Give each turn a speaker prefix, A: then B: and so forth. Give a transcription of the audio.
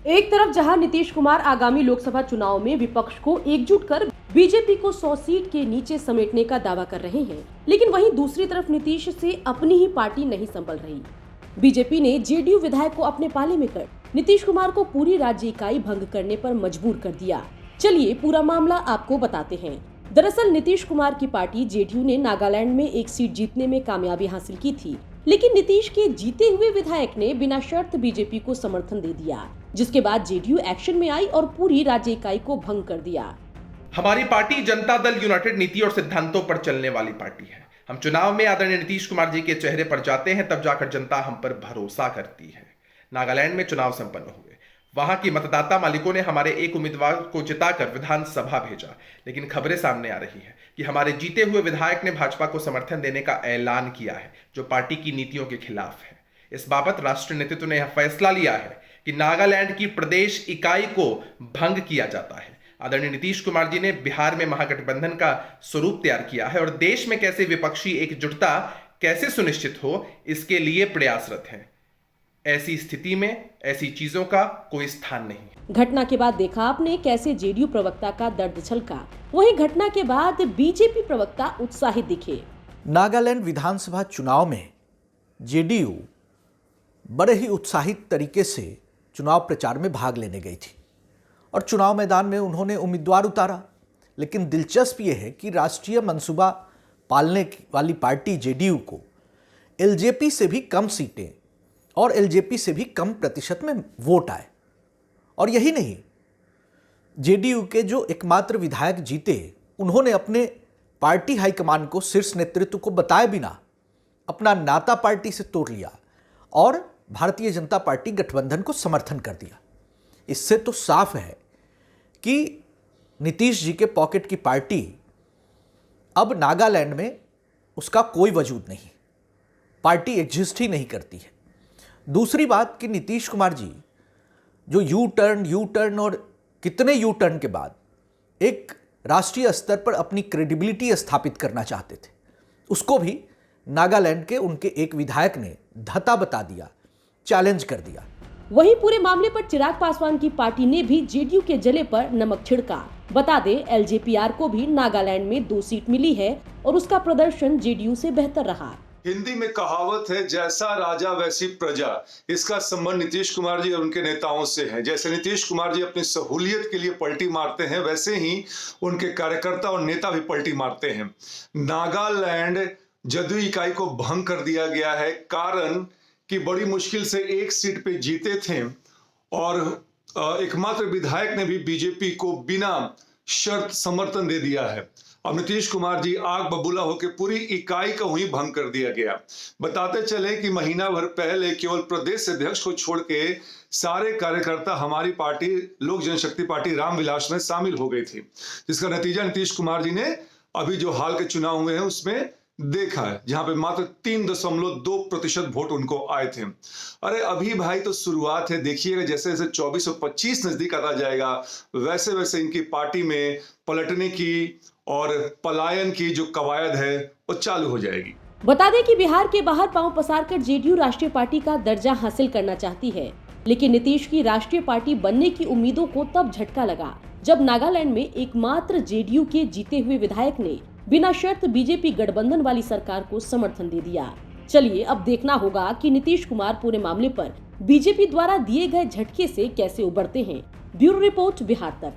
A: एक तरफ जहां नीतीश कुमार आगामी लोकसभा चुनाव में विपक्ष को एकजुट कर बीजेपी को 100 सीट के नीचे समेटने का दावा कर रहे हैं, लेकिन वहीं दूसरी तरफ नीतीश से अपनी ही पार्टी नहीं संभल रही। बीजेपी ने जेडीयू विधायक को अपने पाले में कर नीतीश कुमार को पूरी राज्य इकाई भंग करने पर मजबूर कर दिया। चलिए पूरा मामला आपको बताते हैं। दरअसल नीतीश कुमार की पार्टी जेडीयू ने नागालैंड में एक सीट जीतने में कामयाबी हासिल की थी, लेकिन नीतीश के जीते हुए विधायक ने बिना शर्त बीजेपी को समर्थन दे दिया, जिसके बाद जेडीयू एक्शन में आई और पूरी राज्य इकाई को भंग कर दिया।
B: हमारी पार्टी जनता दल यूनाइटेड नीति और सिद्धांतों पर चलने वाली पार्टी है। हम चुनाव में आदरणीय नीतीश कुमार जी के चेहरे पर जाते हैं, तब जाकर जनता हम पर भरोसा करती है। नागालैंड में चुनाव संपन्न हुए, वहां की मतदाता मालिकों ने हमारे एक उम्मीदवार को जिताकर विधानसभा भेजा, लेकिन खबरें सामने आ रही है कि हमारे जीते हुए विधायक ने भाजपा को समर्थन देने का ऐलान किया है, जो पार्टी की नीतियों के खिलाफ है। इस बाबत राष्ट्रीय नेतृत्व ने यह फैसला लिया है कि नागालैंड की प्रदेश इकाई को भंग किया जाता है। आदरणीय नीतीश कुमार जी ने बिहार में महागठबंधन का स्वरूप तैयार किया है और देश में कैसे विपक्षी एकजुटता कैसे सुनिश्चित हो, इसके लिए प्रयासरत हैं। ऐसी स्थिति में ऐसी चीजों का कोई स्थान नहीं।
A: घटना के बाद देखा आपने कैसे जेडीयू प्रवक्ता का दर्द छलका, वहीं घटना के बाद बीजेपी प्रवक्ता उत्साहित दिखे।
C: नागालैंड विधानसभा चुनाव में जेडीयू बड़े ही उत्साहित तरीके से चुनाव प्रचार में भाग लेने गई थी और चुनाव मैदान में उन्होंने उम्मीदवार उतारा। लेकिन दिलचस्प ये है कि राष्ट्रीय मंसूबा पालने वाली पार्टी जेडीयू को एलजेपी से भी कम सीटें और एलजेपी से भी कम प्रतिशत में वोट आए। और यही नहीं, जेडीयू के जो एकमात्र विधायक जीते, उन्होंने अपने पार्टी हाईकमान को, शीर्ष नेतृत्व को बताए बिना अपना नाता पार्टी से तोड़ लिया और भारतीय जनता पार्टी गठबंधन को समर्थन कर दिया। इससे तो साफ है कि नीतीश जी के पॉकेट की पार्टी अब नागालैंड में उसका कोई वजूद नहीं, पार्टी एग्जिस्ट ही नहीं करती है। दूसरी बात कि नीतीश कुमार जी जो यू टर्न और कितने यू टर्न के बाद एक राष्ट्रीय स्तर पर अपनी क्रेडिबिलिटी स्थापित करना चाहते थे, उसको भी नागालैंड के उनके एक विधायक ने धता बता दिया, चैलेंज कर दिया।
A: वहीं पूरे मामले पर चिराग पासवान की पार्टी ने भी जेडीयू के जले पर नमक छिड़का। बता दें, एलजेपीआर को भी नागालैंड में 2 सीट मिली है और उसका प्रदर्शन जेडीयू से बेहतर रहा।
D: हिंदी में कहावत है, जैसा राजा वैसी प्रजा। इसका संबंध नीतीश कुमार जी और उनके नेताओं से है। जैसे नीतीश कुमार जी अपनी सहूलियत के लिए पलटी मारते हैं, वैसे ही उनके कार्यकर्ता और नेता भी पलटी मारते हैं। नागालैंड जदयू इकाई को भंग कर दिया गया है, कारण कि बड़ी मुश्किल से 1 सीट पे जीते थे और एकमात्र विधायक ने भी बीजेपी को बिना शर्त समर्थन दे दिया है। अब नीतीश कुमार जी आग बबूला होकर पूरी इकाई का वहीं भंग कर दिया गया। बताते चले कि महीना भर पहले केवल प्रदेश अध्यक्ष को छोड़ के सारे कार्यकर्ता हमारी पार्टी लोक जनशक्ति पार्टी रामविलास में शामिल हो गई थी, जिसका नतीजा नीतीश कुमार जी ने अभी जो हाल के चुनाव हुए हैं उसमें देखा है, जहां पे मात्र 3.2% वोट उनको आए थे। अरे अभी भाई तो शुरुआत है, देखिएगा जैसे जैसे 24 और 25 नजदीक आता जाएगा, वैसे वैसे इनकी पार्टी में पलटने की और पलायन की जो कवायद है वो चालू हो जाएगी।
A: बता दें कि बिहार के बाहर पांव पसारकर जेडीयू राष्ट्रीय पार्टी का दर्जा हासिल करना चाहती है, लेकिन नीतीश की राष्ट्रीय पार्टी बनने की उम्मीदों को तब झटका लगा जब नागालैंड में एकमात्र जेडीयू के जीते हुए विधायक ने बिना शर्त बीजेपी गठबंधन वाली सरकार को समर्थन दे दिया। चलिए अब देखना होगा कि नीतीश कुमार पूरे मामले पर बीजेपी द्वारा दिए गए झटके से कैसे उबरते हैं। ब्यूरो रिपोर्ट, बिहार तक।